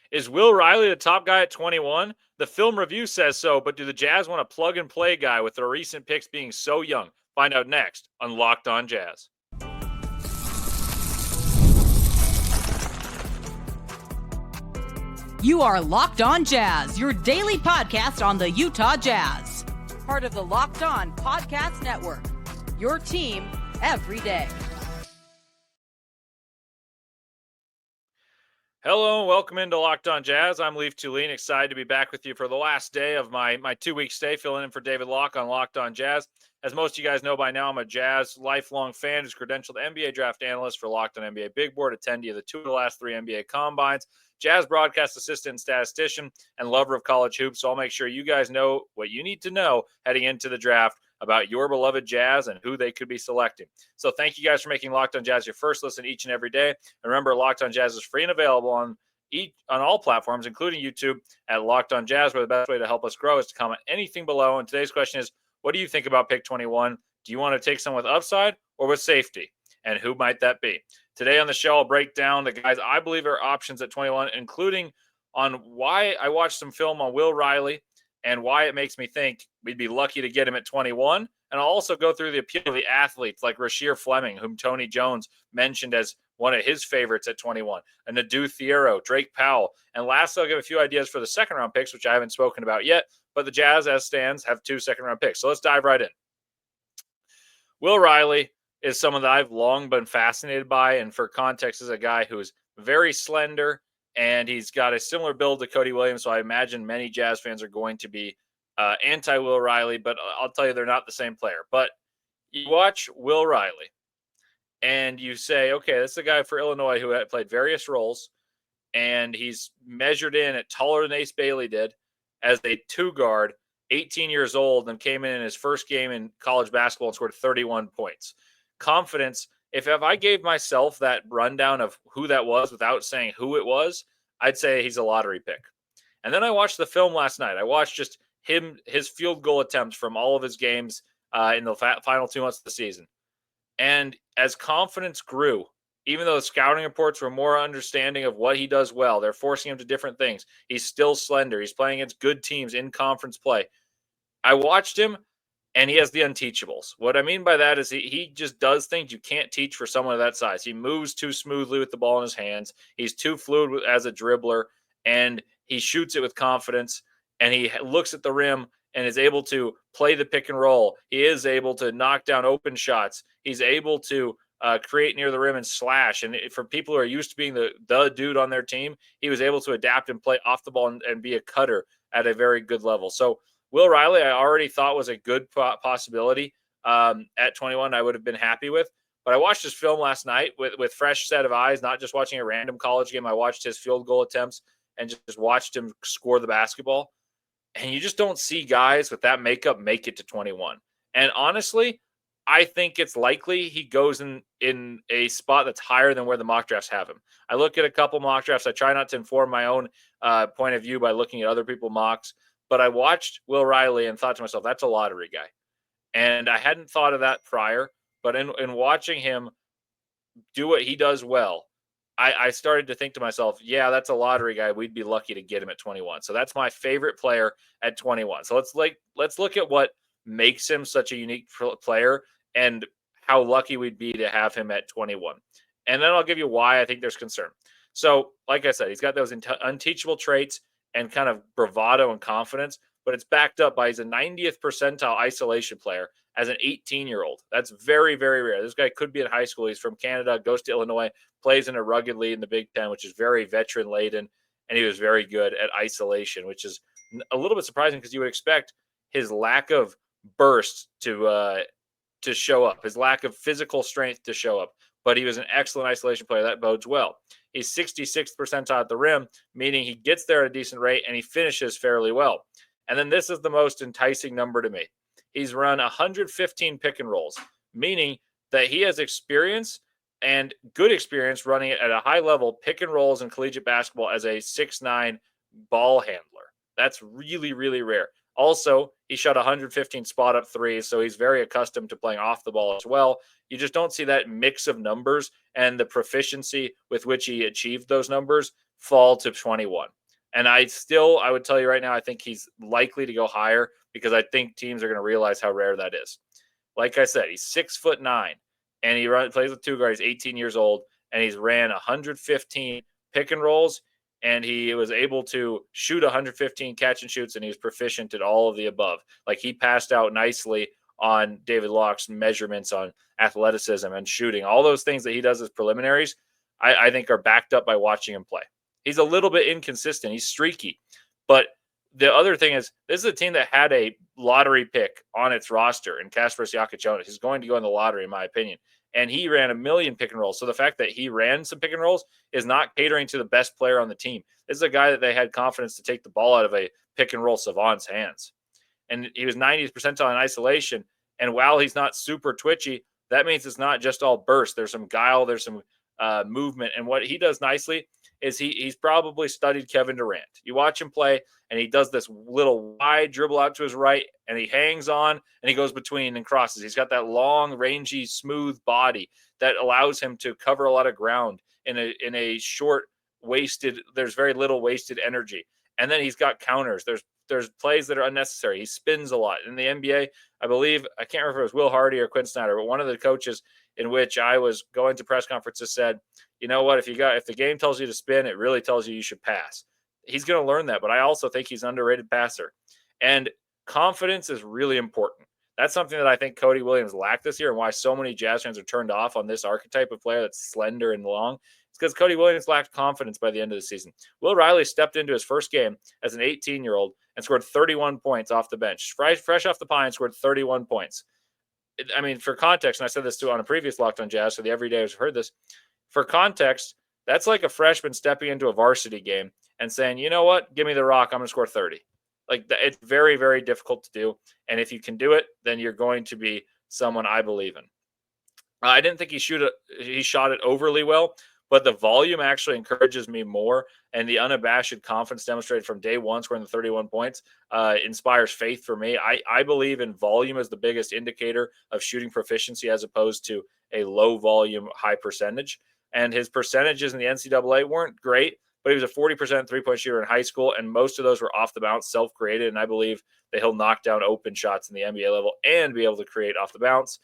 Is Will Riley the top guy at 21? The film review says so, but do the Jazz want a plug-and-play guy with their recent picks being so young? Find out next on Locked On Jazz. You are Locked On Jazz, your daily podcast on the Utah Jazz. Part of the Locked On Podcast Network, your team every day. Hello and welcome into Locked On Jazz. I'm Leif Thulin, excited to be back with you for the last day of my 2-week stay, filling in for David Locke on Locked On Jazz. As most of you guys know by now, I'm a Jazz lifelong fan who's credentialed NBA draft analyst for Locked On NBA Big Board, attendee of the 2 of the last 3 NBA combines, Jazz broadcast assistant and statistician, and lover of college hoops. So I'll make sure you guys know what you need to know heading into the draft about your beloved Jazz and who they could be selecting. So thank you guys for making Locked On Jazz your first listen each and every day. And remember, Locked On Jazz is free and available on all platforms, including YouTube at Locked On Jazz, where the best way to help us grow is to comment anything below. And today's question is, what do you think about pick 21? Do you want to take someone with upside or with safety? And who might that be? Today on the show, I'll break down the guys I believe are options at 21, including on why I watched some film on Will Riley and why it makes me think we'd be lucky to get him at 21. And I'll also go through the appeal of the athletes like Rasheer Fleming, whom Tony Jones mentioned as one of his favorites at 21, and Adou Thiero, Drake Powell. And lastly, I'll give a few ideas for the second-round picks, which I haven't spoken about yet, but the Jazz, as stands, have 2 second-round picks. So let's dive right in. Will Riley is someone that I've long been fascinated by, and for context, is a guy who's very slender, and he's got a similar build to Cody Williams, so I imagine many Jazz fans are going to be anti-Will Riley, but I'll tell you they're not the same player. But you watch Will Riley, and you say, okay, this is a guy for Illinois who had played various roles, and he's measured in at taller than Ace Bailey did as a 2-guard, 18 years old, and came in his first game in college basketball and scored 31 points. Confidence, if I gave myself that rundown of who that was without saying who it was, I'd say he's a lottery pick. And then I watched the film last night. I watched just his field goal attempts from all of his games in the final 2 months of the season. And as confidence grew, even though the scouting reports were more understanding of what he does well, they're forcing him to different things. He's still slender. He's playing against good teams in conference play. I watched him, and he has the unteachables. What I mean by that is he just does things you can't teach for someone of that size. He moves too smoothly with the ball in his hands. He's too fluid as a dribbler, and he shoots it with confidence, and he looks at the rim and is able to play the pick and roll. He is able to knock down open shots. He's able to create near the rim and slash. And for people who are used to being the dude on their team, he was able to adapt and play off the ball and be a cutter at a very good level. So Will Riley, I already thought was a good possibility at 21. I would have been happy with. But I watched his film last night with fresh set of eyes, not just watching a random college game. I watched his field goal attempts and just watched him score the basketball. And you just don't see guys with that makeup make it to 21. And honestly, I think it's likely he goes in a spot that's higher than where the mock drafts have him. I look at a couple mock drafts. I try not to inform my own point of view by looking at other people's mocks. But I watched Will Riley and thought to myself, that's a lottery guy. And I hadn't thought of that prior. But in watching him do what he does well, I started to think to myself, yeah, that's a lottery guy. We'd be lucky to get him at 21. So that's my favorite player at 21. So let's look at what makes him such a unique player and how lucky we'd be to have him at 21. And then I'll give you why I think there's concern. So like I said, he's got those unteachable traits and kind of bravado and confidence, but it's backed up by he's a 90th percentile isolation player as an 18-year-old. That's very, very rare. This guy could be in high school. He's from Canada, goes to Illinois, plays in a rugged league in the Big Ten, which is very veteran-laden, and he was very good at isolation, which is a little bit surprising because you would expect his lack of burst to show up, his lack of physical strength to show up. But he was an excellent isolation player. That bodes well. He's 66th percentile at the rim, meaning he gets there at a decent rate and he finishes fairly well. And then this is the most enticing number to me. He's run 115 pick and rolls, meaning that he has experience and good experience running it at a high level pick and rolls in collegiate basketball as a 6'9" ball handler. That's really, really rare. Also, he shot 115 spot-up threes, so he's very accustomed to playing off the ball as well. You just don't see that mix of numbers and the proficiency with which he achieved those numbers fall to 21. And I would tell you right now, I think he's likely to go higher because I think teams are going to realize how rare that is. Like I said, he's 6'9", and he plays with two guards. He's 18 years old, and he's ran 115 pick and rolls, and he was able to shoot 115 catch and shoots, and he was proficient at all of the above. Like, he passed out nicely on David Locke's measurements on athleticism and shooting. All those things that he does as preliminaries, I think are backed up by watching him play. He's a little bit inconsistent. He's streaky. But the other thing is, this is a team that had a lottery pick on its roster in Kasparas Jokic. He's going to go in the lottery, in my opinion. And he ran a million pick and rolls. So the fact that he ran some pick and rolls is not catering to the best player on the team. This is a guy that they had confidence to take the ball out of a pick and roll savant's hands. And he was 90th percentile in isolation. And while he's not super twitchy, that means it's not just all burst. There's some guile, there's some movement. And what he does nicely is he's probably studied Kevin Durant. You watch him play, and he does this little wide dribble out to his right, and he hangs on, and he goes between and crosses. He's got that long, rangy, smooth body that allows him to cover a lot of ground in a short, wasted. There's very little wasted energy. And then he's got counters. There's plays that are unnecessary. He spins a lot. In the NBA, I believe, I can't remember if it was Will Hardy or Quinn Snyder, but one of the coaches in which I was going to press conferences said, you know what, if the game tells you to spin, it really tells you should pass. He's going to learn that, but I also think he's an underrated passer. And confidence is really important. That's something that I think Cody Williams lacked this year, and why so many Jazz fans are turned off on this archetype of player that's slender and long. It's because Cody Williams lacked confidence by the end of the season. Will Riley stepped into his first game as an 18-year-old and scored 31 points off the bench. Fresh off the pine, scored 31 points. I mean, for context, and I said this too on a previous Locked On Jazz, so the everydayers have heard this. For context, that's like a freshman stepping into a varsity game and saying, you know what, give me the rock, I'm going to score 30. Like, it's very, very difficult to do. And if you can do it, then you're going to be someone I believe in. I didn't think he shot it overly well, but the volume actually encourages me more. And the unabashed confidence demonstrated from day one, scoring the 31 points, inspires faith for me. I believe in volume as the biggest indicator of shooting proficiency as opposed to a low volume, high percentage. And his percentages in the NCAA weren't great, but he was a 40% three-point shooter in high school, and most of those were off the bounce, self-created, and I believe that he'll knock down open shots in the NBA level and be able to create off the bounce.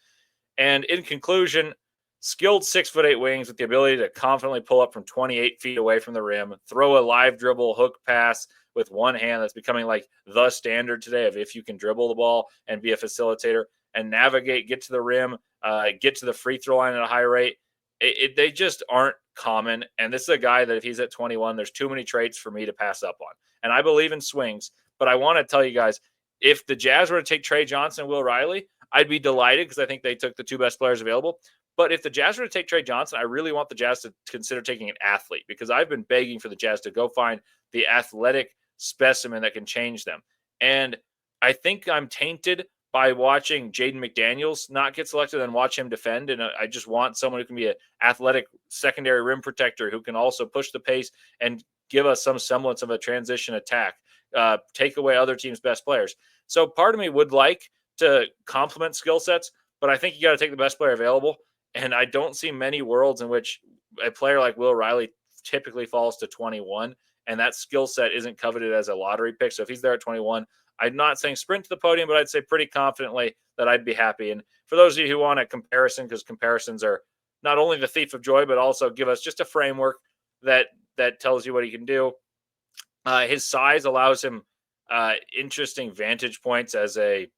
And in conclusion, skilled 6'8" wings with the ability to confidently pull up from 28 feet away from the rim, throw a live dribble hook pass with one hand that's becoming like the standard today of if you can dribble the ball and be a facilitator and navigate, get to the rim, get to the free throw line at a high rate. They just aren't common. And this is a guy that if he's at 21, there's too many traits for me to pass up on. And I believe in swings, but I want to tell you guys, if the Jazz were to take Trey Johnson and Will Riley, I'd be delighted because I think they took the two best players available. But if the Jazz were to take Trey Johnson, I really want the Jazz to consider taking an athlete, because I've been begging for the Jazz to go find the athletic specimen that can change them. And I think I'm tainted by watching Jaden McDaniels not get selected and watch him defend. And I just want someone who can be an athletic secondary rim protector who can also push the pace and give us some semblance of a transition attack, take away other teams' best players. So part of me would like to complement skill sets, but I think you got to take the best player available. And I don't see many worlds in which a player like Will Riley typically falls to 21, and that skill set isn't coveted as a lottery pick. So if he's there at 21, I'm not saying sprint to the podium, but I'd say pretty confidently that I'd be happy. And for those of you who want a comparison, because comparisons are not only the thief of joy, but also give us just a framework that tells you what he can do. His size allows him interesting vantage points as a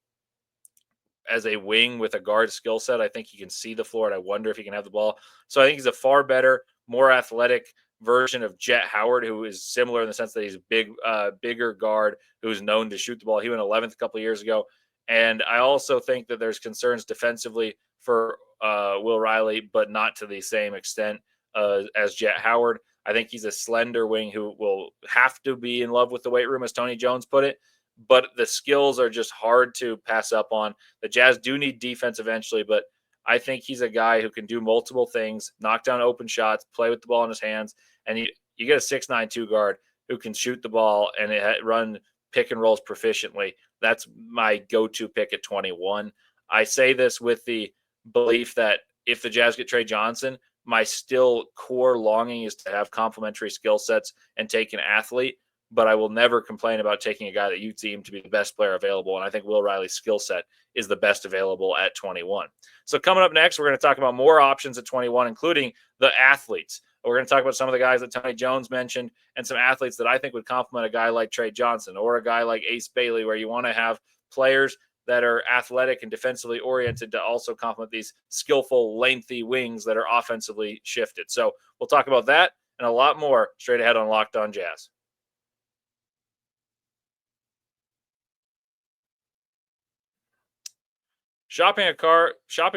wing with a guard skill set. I think he can see the floor, and I wonder if he can have the ball. So I think he's a far better, more athletic version of Jet Howard, who is similar in the sense that he's a bigger guard who's known to shoot the ball. He went 11th a couple of years ago. And I also think that there's concerns defensively for Will Riley, but not to the same extent as Jet Howard. I think he's a slender wing who will have to be in love with the weight room, as Tony Jones put it. But the skills are just hard to pass up on. The Jazz do need defense eventually, but I think he's a guy who can do multiple things, knock down open shots, play with the ball in his hands, and you get a 6'9" guard who can shoot the ball and run pick and rolls proficiently. That's my go-to pick at 21. I say this with the belief that if the Jazz get Trey Johnson, my still core longing is to have complementary skill sets and take an athlete, but I will never complain about taking a guy that you deem to be the best player available. And I think Will Riley's skill set is the best available at 21. So coming up next, we're going to talk about more options at 21, including the athletes. We're going to talk about some of the guys that Tony Jones mentioned and some athletes that I think would complement a guy like Trey Johnson or a guy like Ace Bailey, where you want to have players that are athletic and defensively oriented to also complement these skillful, lengthy wings that are offensively shifted. So we'll talk about that and a lot more straight ahead on Locked On Jazz. Shopping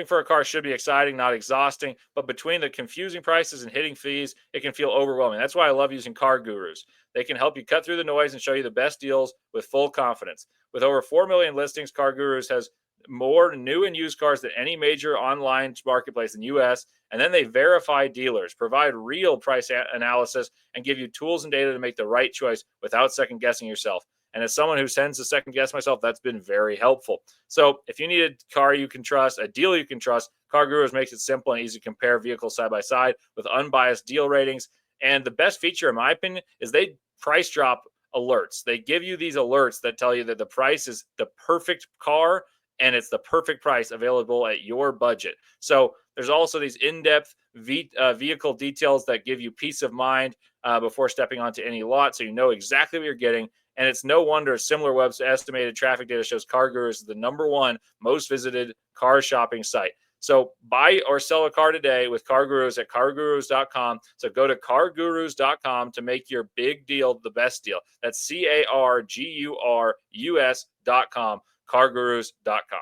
for a car should be exciting, not exhausting, but between the confusing prices and hitting fees, it can feel overwhelming. That's why I love using Car Gurus. They can help you cut through the noise and show you the best deals with full confidence. With over 4 million listings, Car Gurus has more new and used cars than any major online marketplace in the U.S., and then they verify dealers, provide real price analysis, and give you tools and data to make the right choice without second-guessing yourself. And as someone who tends to second guess myself, that's been very helpful. So if you need a car you can trust, a deal you can trust, Car Gurus makes it simple and easy to compare vehicles side by side with unbiased deal ratings. And the best feature, in my opinion, is they price drop alerts. They give you these alerts that tell you that the price is the perfect car and it's the perfect price available at your budget. So there's also these in-depth vehicle details that give you peace of mind before stepping onto any lot, so you know exactly what you're getting. And it's no wonder SimilarWeb's estimated traffic data shows Car Gurus is the #1 most visited car shopping site. So buy or sell a car today with Car Gurus at cargurus.com. So go to cargurus.com to make your big deal the best deal. That's cargurus.com, cargurus.com.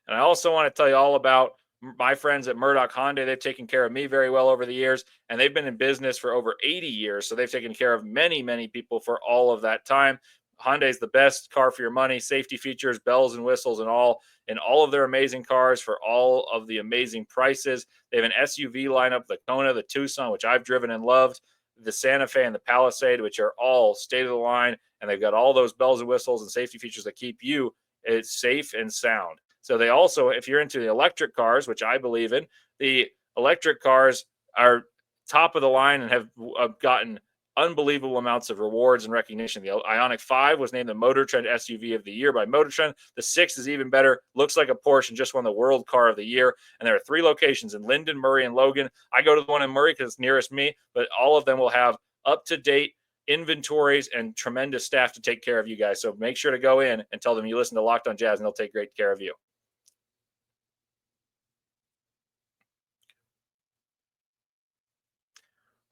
And I also want to tell you all about my friends at Murdoch Hyundai. They've taken care of me very well over the years, and they've been in business for over 80 years. So they've taken care of many, many people for all of that time. Hyundai is the best car for your money, safety features, bells and whistles, and all of their amazing cars for all of the amazing prices. They have an SUV lineup, the Kona, the Tucson, which I've driven and loved, the Santa Fe and the Palisade, which are all state of the line. And they've got all those bells and whistles and safety features that keep you safe and sound. So they also, if you're into the electric cars, which I believe in, the electric cars are top of the line and have gotten unbelievable amounts of rewards and recognition. The Ioniq 5 was named the Motor Trend SUV of the year by Motor Trend. The 6 is even better. Looks like a Porsche and just won the World Car of the Year. And there are 3 locations in Linden, Murray, and Logan. I go to the one in Murray because it's nearest me, but all of them will have up-to-date inventories and tremendous staff to take care of you guys. So make sure to go in and tell them you listen to Locked On Jazz, and they'll take great care of you.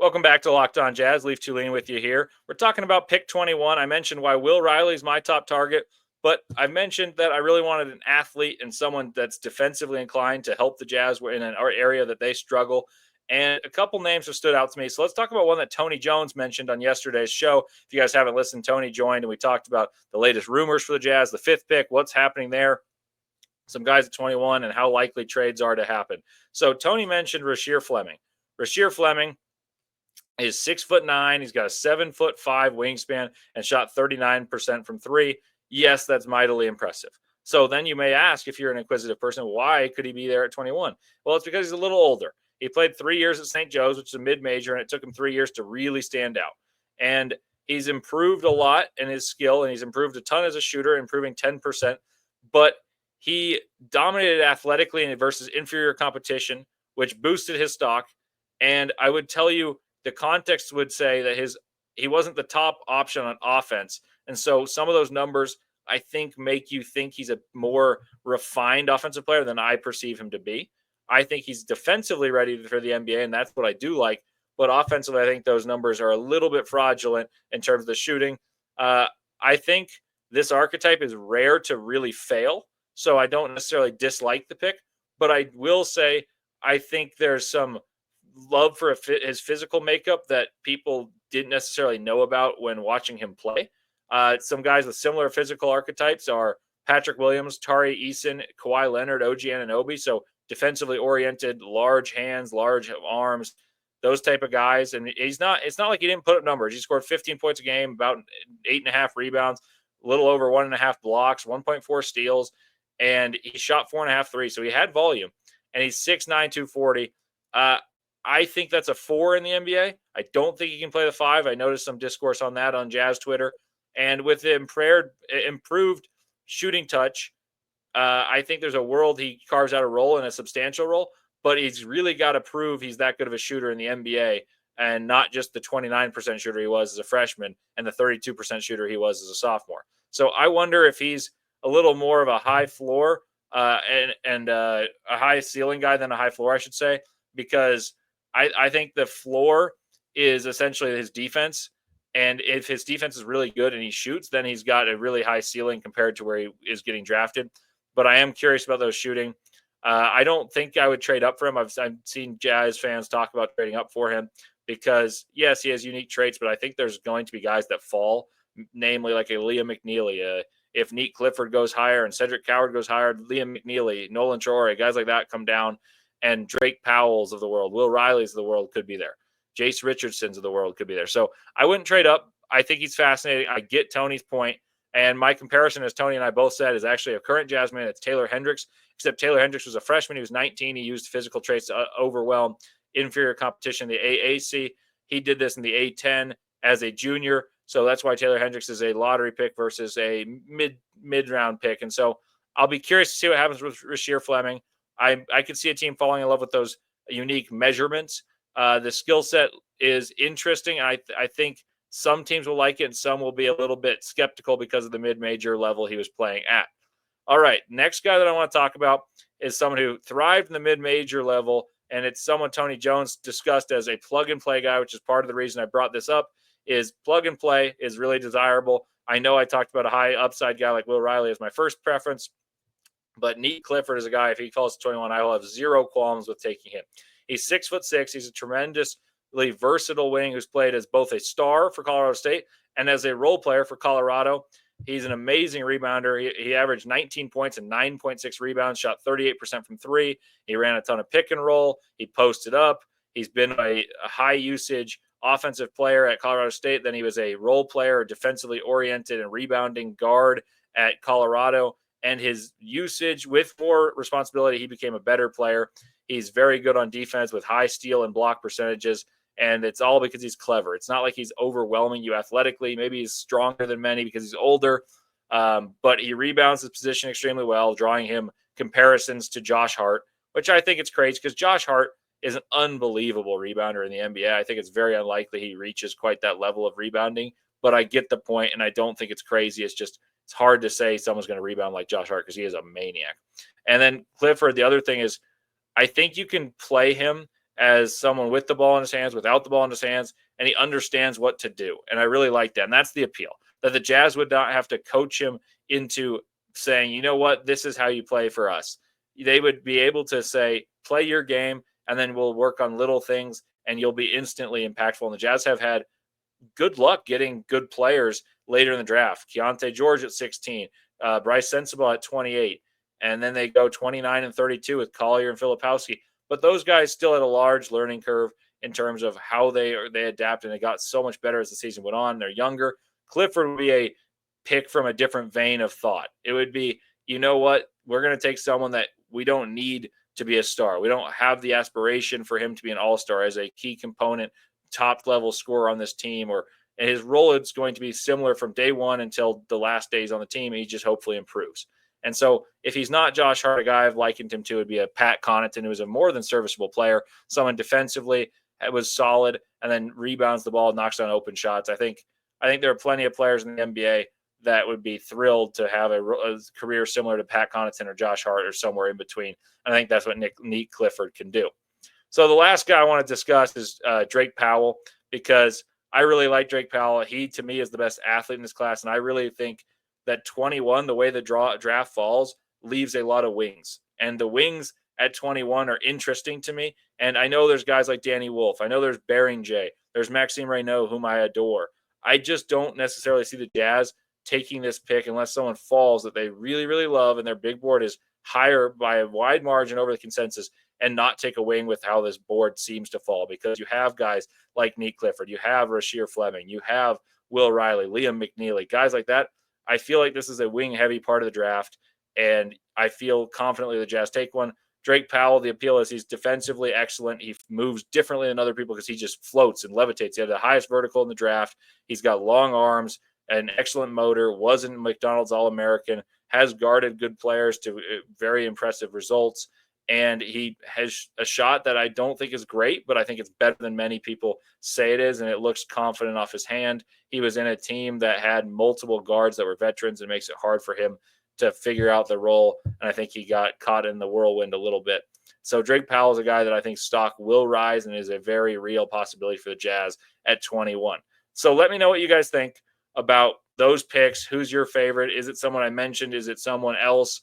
Welcome back to Locked On Jazz. Leif Thulin with you here. We're talking about pick 21. I mentioned why Will Riley is my top target, but I mentioned that I really wanted an athlete and someone that's defensively inclined to help the Jazz in an area that they struggle. And a couple names have stood out to me. So let's talk about one that Tony Jones mentioned on yesterday's show. If you guys haven't listened, Tony joined and we talked about the latest rumors for the Jazz, the 5th pick, what's happening there, some guys at 21, and how likely trades are to happen. So Tony mentioned Rasheer Fleming. Rasheer Fleming is 6'9". He's got a 7'5" wingspan and shot 39% from 3. Yes, that's mightily impressive. So then you may ask, if you're an inquisitive person, why could he be there at 21? Well, it's because he's a little older. He played 3 years at St. Joe's, which is a mid-major, and it took him 3 years to really stand out. And he's improved a lot in his skill, and he's improved a ton as a shooter, improving 10%. But he dominated athletically versus inferior competition, which boosted his stock. And I would tell you, the context would say that he wasn't the top option on offense. And so some of those numbers, I think, make you think he's a more refined offensive player than I perceive him to be. I think he's defensively ready for the NBA, and that's what I do like. But offensively, I think those numbers are a little bit fraudulent in terms of the shooting. I think this archetype is rare to really fail, so I don't necessarily dislike the pick. But I will say I think there's some love for his physical makeup that people didn't necessarily know about when watching him play. Some guys with similar physical archetypes are Patrick Williams, Tari Eason, Kawhi Leonard, OG Anunoby. So defensively oriented, large hands, large arms, those type of guys. And it's not like he didn't put up numbers. He scored 15 points a game, about 8.5 rebounds, a little over 1.5 blocks, 1.4 steals, and he shot 4.5 threes. So he had volume. and he's 6'9", 240. I think that's a 4 in the NBA. I don't think he can play the 5. I noticed some discourse on that on Jazz Twitter. And with the improved shooting touch, I think there's a world he carves out a role, and a substantial role, but he's really got to prove he's that good of a shooter in the NBA, and not just the 29% shooter he was as a freshman and the 32% shooter he was as a sophomore. So I wonder if he's a little more of a high floor and a high ceiling guy than a high floor, I should say, because I think the floor is essentially his defense. And if his defense is really good and he shoots, then he's got a really high ceiling compared to where he is getting drafted. But I am curious about those shooting. I don't think I would trade up for him. I've seen Jazz fans talk about trading up for him because, yes, he has unique traits, but I think there's going to be guys that fall, namely like a Liam McNeely. If Nique Clifford goes higher and Cedric Coward goes higher, Liam McNeely, Nolan Traore, guys like that come down, and Drake Powell's of the world, Will Riley's of the world could be there. Jace Richardson's of the world could be there. So I wouldn't trade up. I think he's fascinating. I get Tony's point. And my comparison, as Tony and I both said, is actually a current Jazz man. It's Taylor Hendricks, except Taylor Hendricks was a freshman. He was 19. He used physical traits to overwhelm inferior competition, the AAC. He did this in the A10 as a junior. So that's why Taylor Hendricks is a lottery pick versus a mid-round pick. And so I'll be curious to see what happens with Rasheer Fleming. I could see a team falling in love with those unique measurements. The skill set is interesting. I think some teams will like it and some will be a little bit skeptical because of the mid-major level he was playing at. All right, next guy that I want to talk about is someone who thrived in the mid-major level, and it's someone Tony Jones discussed as a plug-and-play guy, which is part of the reason I brought this up, is plug-and-play is really desirable. I know I talked about a high upside guy like Will Riley as my first preference, but Nique Clifford is a guy, if he falls to 21, I will have zero qualms with taking him. He's 6'6". He's a tremendously versatile wing who's played as both a star for Colorado State and as a role player for Colorado. He's an amazing rebounder. He averaged 19 points and 9.6 rebounds, shot 38% from three. He ran a ton of pick and roll. He posted up. He's been a high usage offensive player at Colorado State. Then he was a role player, defensively oriented and rebounding guard at Colorado. And his usage with more responsibility, he became a better player. He's very good on defense with high steal and block percentages. And it's all because he's clever. It's not like he's overwhelming you athletically. Maybe he's stronger than many because he's older, but he rebounds his position extremely well, drawing him comparisons to Josh Hart, which I think it's crazy because Josh Hart is an unbelievable rebounder in the NBA. I think it's very unlikely he reaches quite that level of rebounding, but I get the point, and I don't think it's crazy. It's just it's hard to say someone's going to rebound like Josh Hart because he is a maniac. And then Clifford, the other thing is I think you can play him as someone with the ball in his hands, without the ball in his hands, and he understands what to do. And I really like that. And that's the appeal, that the Jazz would not have to coach him into saying, you know what, this is how you play for us. They would be able to say, play your game, and then we'll work on little things, and you'll be instantly impactful. And the Jazz have had good luck getting good players later in the draft. Keontae George at 16, Bryce Sensabaugh at 28, and then they go 29 and 32 with Collier and Filipowski. But those guys still had a large learning curve in terms of how they adapt, and it got so much better as the season went on. They're younger. Clifford would be a pick from a different vein of thought. It would be, you know what, we're going to take someone that we don't need to be a star. We don't have the aspiration for him to be an all-star as a key component, top-level scorer on this team, and his role is going to be similar from day one until the last days on the team. He just hopefully improves. And so if he's not Josh Hart, a guy I've likened him to would be a Pat Connaughton, who was a more than serviceable player, someone defensively was solid and then rebounds the ball, knocks down open shots. I think there are plenty of players in the NBA that would be thrilled to have a career similar to Pat Connaughton or Josh Hart or somewhere in between. I think that's what Nique Clifford can do. So the last guy I want to discuss is Drake Powell, because I really like Drake Powell. He, to me, is the best athlete in this class, and I really think that 21, the way the draft falls, leaves a lot of wings. And the wings at 21 are interesting to me. And I know there's guys like Danny Wolf. I know there's Bering J. There's Maxime Reynaud, whom I adore. I just don't necessarily see the Jazz taking this pick unless someone falls that they really, really love and their big board is higher by a wide margin over the consensus, and not take a wing with how this board seems to fall, because you have guys like Nique Clifford, you have Rasheer Fleming, you have Will Riley, Liam McNeely, guys like that. I feel like this is a wing-heavy part of the draft, and I feel confidently the Jazz take one. Drake Powell, the appeal is he's defensively excellent. He moves differently than other people because he just floats and levitates. He had the highest vertical in the draft. He's got long arms, an excellent motor, wasn't McDonald's All-American, has guarded good players to very impressive results. And he has a shot that I don't think is great, but I think it's better than many people say it is, and it looks confident off his hand. He was in a team that had multiple guards that were veterans, and makes it hard for him to figure out the role, and I think he got caught in the whirlwind a little bit. So Drake Powell is a guy that I think stock will rise and is a very real possibility for the Jazz at 21. So let me know what you guys think about those picks. Who's your favorite? Is it someone I mentioned? Is it someone else?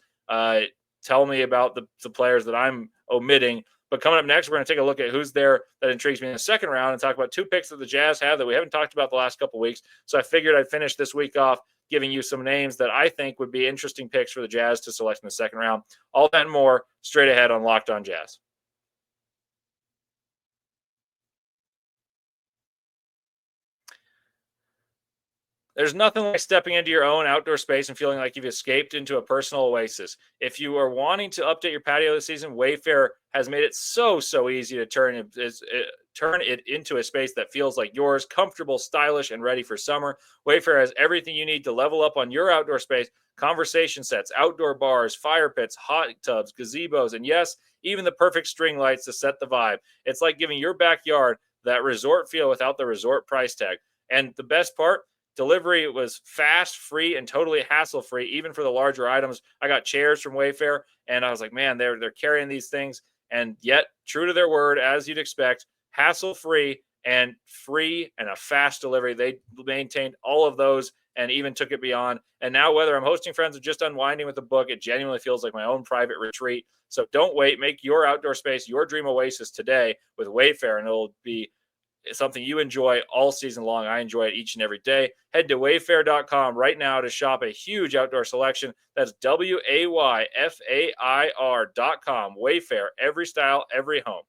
Tell me about the players that I'm omitting. But coming up next, we're going to take a look at who's there that intrigues me in the second round and talk about two picks that the Jazz have that we haven't talked about the last couple of weeks. So I figured I'd finish this week off giving you some names that I think would be interesting picks for the Jazz to select in the second round. All that and more straight ahead on Locked On Jazz. There's nothing like stepping into your own outdoor space and feeling like you've escaped into a personal oasis. If you are wanting to update your patio this season, Wayfair has made it so easy to turn it into a space that feels like yours, comfortable, stylish, and ready for summer. Wayfair has everything you need to level up on your outdoor space: conversation sets, outdoor bars, fire pits, hot tubs, gazebos, and yes, even the perfect string lights to set the vibe. It's like giving your backyard that resort feel without the resort price tag. And the best part, delivery was fast, free, and totally hassle-free, even for the larger items. I got chairs from Wayfair, and I was like, man, they're carrying these things. And yet, true to their word, as you'd expect, hassle-free and free and a fast delivery. They maintained all of those and even took it beyond. And now, whether I'm hosting friends or just unwinding with a book, it genuinely feels like my own private retreat. So don't wait. Make your outdoor space your dream oasis today with Wayfair, and it'll be something you enjoy all season long. I enjoy it each and every day. Head to wayfair.com right now to shop a huge outdoor selection. That's WAYFAIR.com. Wayfair, every style, every home.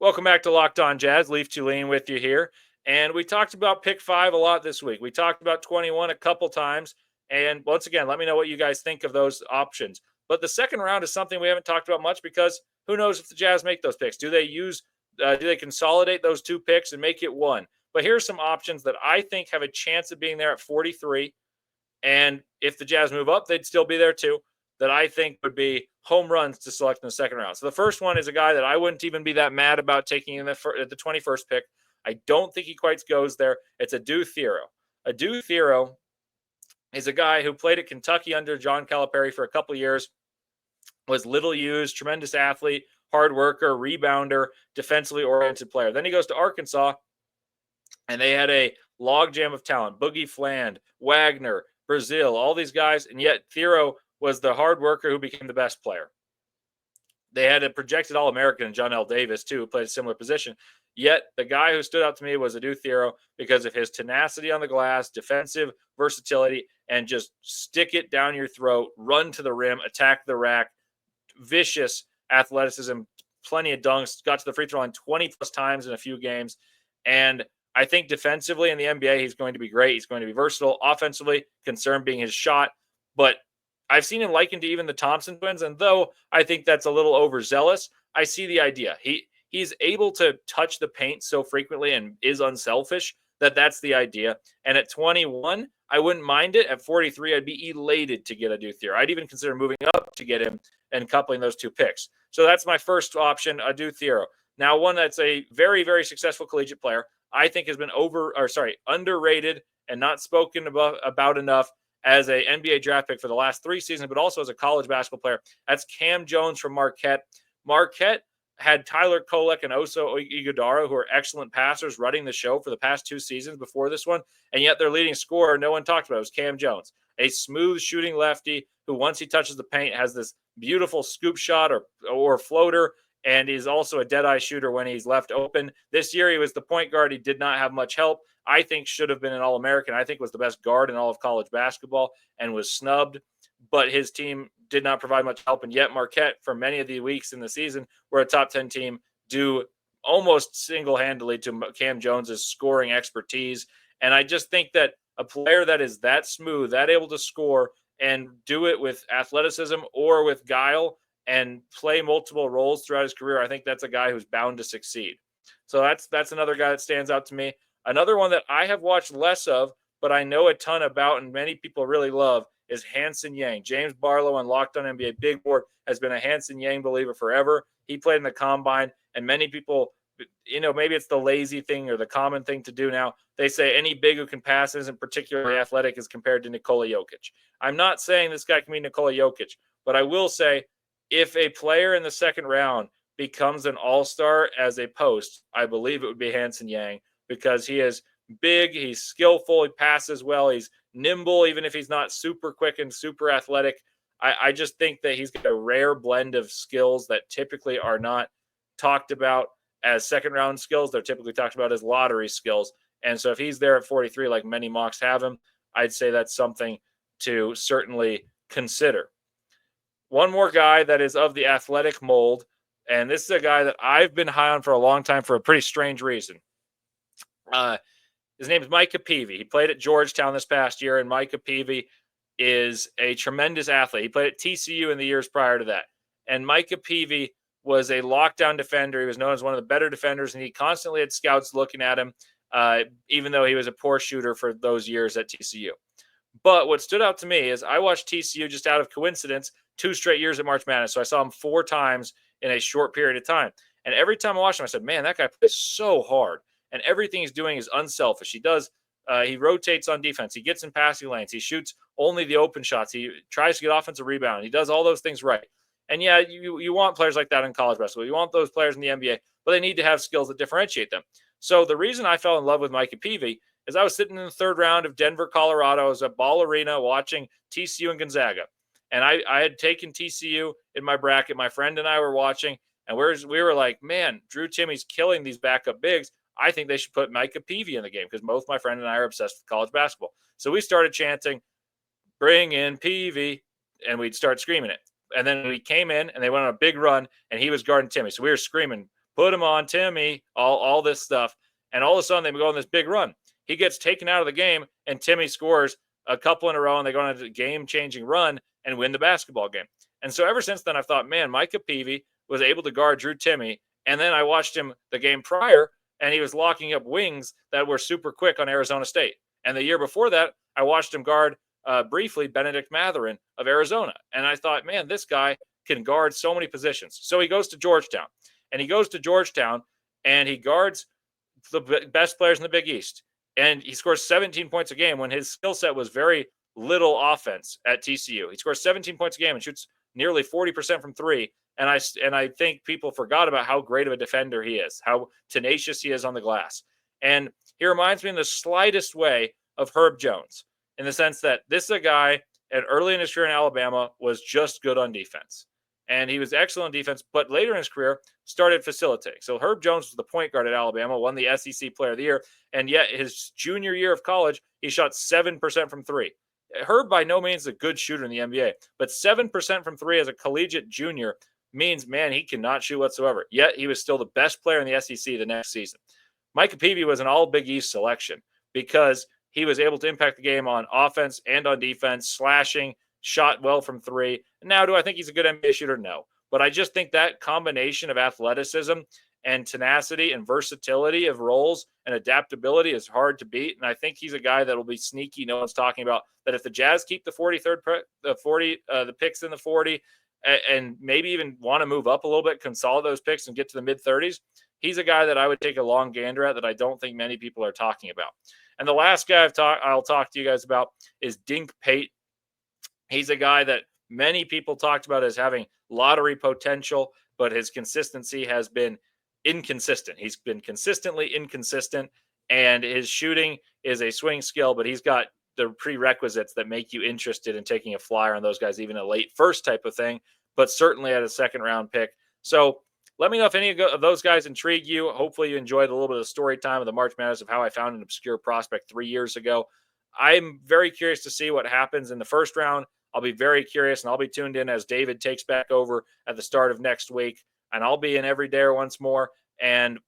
Welcome back to Locked On Jazz. Leif Thulin with you here. And we talked about pick 5 a lot this week. We talked about 21 a couple times. And once again, let me know what you guys think of those options. But the second round is something we haven't talked about much because who knows if the Jazz make those picks? Do they consolidate those two picks and make it one? But here's some options that I think have a chance of being there at 43. And if the Jazz move up, they'd still be there too, that I think would be home runs to select in the second round. So the first one is a guy that I wouldn't even be that mad about taking in the 21st pick. I don't think he quite goes there. It's Adou Thiero. Adou Thiero is a guy who played at Kentucky under John Calipari for a couple of years, was little used, tremendous athlete, hard worker, rebounder, defensively oriented player. Then he goes to Arkansas, and they had a logjam of talent: Boogie Fland, Wagner, Brazil, all these guys, and yet Thiero was the hard worker who became the best player. They had a projected All-American, John L. Davis, too, who played a similar position. Yet the guy who stood out to me was Adou Thiero because of his tenacity on the glass, defensive versatility, and just stick it down your throat, run to the rim, attack the rack, vicious athleticism, plenty of dunks, got to the free throw line 20-plus times in a few games. And I think defensively in the NBA, he's going to be great. He's going to be versatile. Offensively, concern being his shot. But I've seen him likened to even the Thompson twins, and though I think that's a little overzealous, I see the idea. He's able to touch the paint so frequently and is unselfish that's the idea. And at 21, I wouldn't mind it. At 43, I'd be elated to get Adou Thiero. I'd even consider moving up to get him and coupling those two picks. So that's my first option, Adou Thiero. Now, one that's a very, very successful collegiate player, I think has been underrated and not spoken about enough as a NBA draft pick for the last 3 seasons, but also as a college basketball player. That's Kam Jones from Marquette. Marquette had Tyler Kolek and Oso Ighodaro, who are excellent passers, running the show for the past 2 seasons before this one, and yet their leading scorer, no one talked about it, was Kam Jones, a smooth shooting lefty who, once he touches the paint, has this beautiful scoop shot or floater, and he's also a dead-eye shooter when he's left open. This year, he was the point guard. He did not have much help. I think should have been an All-American. I think was the best guard in all of college basketball and was snubbed, but his team did not provide much help. And yet Marquette, for many of the weeks in the season, were a top 10 team due almost single-handedly to Kam Jones's scoring expertise. And I just think that a player that is that smooth, that able to score and do it with athleticism or with guile and play multiple roles throughout his career, I think that's a guy who's bound to succeed. So that's another guy that stands out to me. Another one that I have watched less of, but I know a ton about and many people really love is Hansen Yang. James Barlow on Locked On NBA Big Board has been a Hansen Yang believer forever. He played in the combine, and many people, maybe it's the lazy thing or the common thing to do now. They say any big who can pass isn't particularly athletic as compared to Nikola Jokic. I'm not saying this guy can be Nikola Jokic, but I will say if a player in the second round becomes an all-star as a post, I believe it would be Hansen Yang because he is big, he's skillful, he passes well, he's nimble, even if he's not super quick and super athletic. I just think that he's got a rare blend of skills that typically are not talked about as second round skills. They're typically talked about as lottery skills. And so if he's there at 43, like many mocks have him, I'd say that's something to certainly consider. One more guy that is of the athletic mold, and this is a guy that I've been high on for a long time for a pretty strange reason. His name is Micah Peavy. He played at Georgetown this past year, and Micah Peavy is a tremendous athlete. He played at TCU in the years prior to that. And Micah Peavy was a lockdown defender. He was known as one of the better defenders, and he constantly had scouts looking at him, even though he was a poor shooter for those years at TCU. But what stood out to me is I watched TCU just out of coincidence 2 straight years at March Madness. So I saw him 4 times in a short period of time. And every time I watched him, I said, man, that guy plays so hard. And everything he's doing is unselfish. He rotates on defense. He gets in passing lanes. He shoots only the open shots. He tries to get offensive rebound. He does all those things right. And yeah, you want players like that in college basketball. You want those players in the NBA, but they need to have skills that differentiate them. So the reason I fell in love with Micah Peavy is I was sitting in the 3rd round of Denver, Colorado. I was at Ball Arena watching TCU and Gonzaga. And I had taken TCU in my bracket. My friend and I were watching, and we were like, man, Drew Timmy's killing these backup bigs. I think they should put Micah Peavy in the game because both my friend and I are obsessed with college basketball. So we started chanting, bring in Peavy, and we'd start screaming it. And then we came in, and they went on a big run, and he was guarding Timmy. So we were screaming, put him on Timmy, all this stuff. And all of a sudden, they go on this big run. He gets taken out of the game, and Timmy scores a couple in a row, and they go on a game-changing run and win the basketball game. And so ever since then, I've thought, man, Micah Peavy was able to guard Drew Timme. And then I watched him the game prior, and he was locking up wings that were super quick on Arizona State. And the year before that, I watched him guard briefly Benedict Mathurin of Arizona. And I thought, man, this guy can guard so many positions. So he goes to Georgetown. And he goes to Georgetown, and he guards the best players in the Big East. And he scores 17 points a game when his skill set was very little offense at TCU. He scores 17 points a game and shoots nearly 40% from three. And I think people forgot about how great of a defender he is, how tenacious he is on the glass. And he reminds me in the slightest way of Herb Jones, in the sense that this is a guy at early in his career in Alabama was just good on defense. And he was excellent on defense, but later in his career started facilitating. So Herb Jones was the point guard at Alabama, won the SEC Player of the Year, and yet his junior year of college, he shot 7% from three. Herb by no means is a good shooter in the NBA, but 7% from three as a collegiate junior means, man, he cannot shoot whatsoever. Yet he was still the best player in the SEC the next season. Micah Peavy was an all Big East selection because he was able to impact the game on offense and on defense, slashing, shot well from three. Now, do I think he's a good NBA shooter? No. But I just think that combination of athleticism and tenacity and versatility of roles and adaptability is hard to beat. And I think he's a guy that will be sneaky. No one's talking about that. If the Jazz keep the 43rd, the picks in the 40, and maybe even want to move up a little bit, consolidate those picks and get to the mid-30s, he's a guy that I would take a long gander at that I don't think many people are talking about. And the last guy I'll talk to you guys about is Dink Pate. He's a guy that many people talked about as having lottery potential, but his consistency has been inconsistent. He's been consistently inconsistent, and his shooting is a swing skill, but he's got the prerequisites that make you interested in taking a flyer on those guys, even a late first type of thing, but certainly at a second round pick. So let me know if any of those guys intrigue you. Hopefully you enjoyed a little bit of the story time of the March Madness of how I found an obscure prospect 3 years ago. I'm very curious to see what happens in the first round. I'll be very curious, and I'll be tuned in as David takes back over at the start of next week, and I'll be in every day once more. And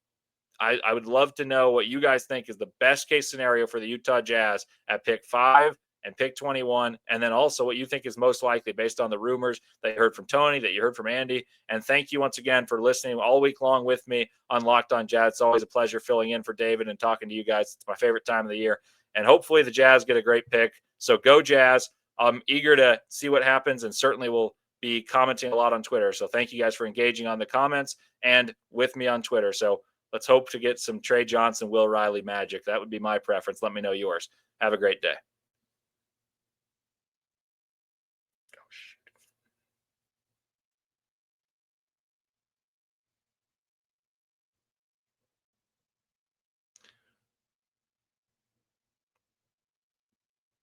I would love to know what you guys think is the best case scenario for the Utah Jazz at pick 5 and pick 21. And then also what you think is most likely based on the rumors that you heard from Tony, that you heard from Andy. And thank you once again for listening all week long with me on Locked On Jazz. It's always a pleasure filling in for David and talking to you guys. It's my favorite time of the year. And hopefully the Jazz get a great pick. So go Jazz. I'm eager to see what happens, and certainly will be commenting a lot on Twitter. So thank you guys for engaging on the comments and with me on Twitter. So let's hope to get some Trey Johnson, Will Riley magic. That would be my preference. Let me know yours. Have a great day.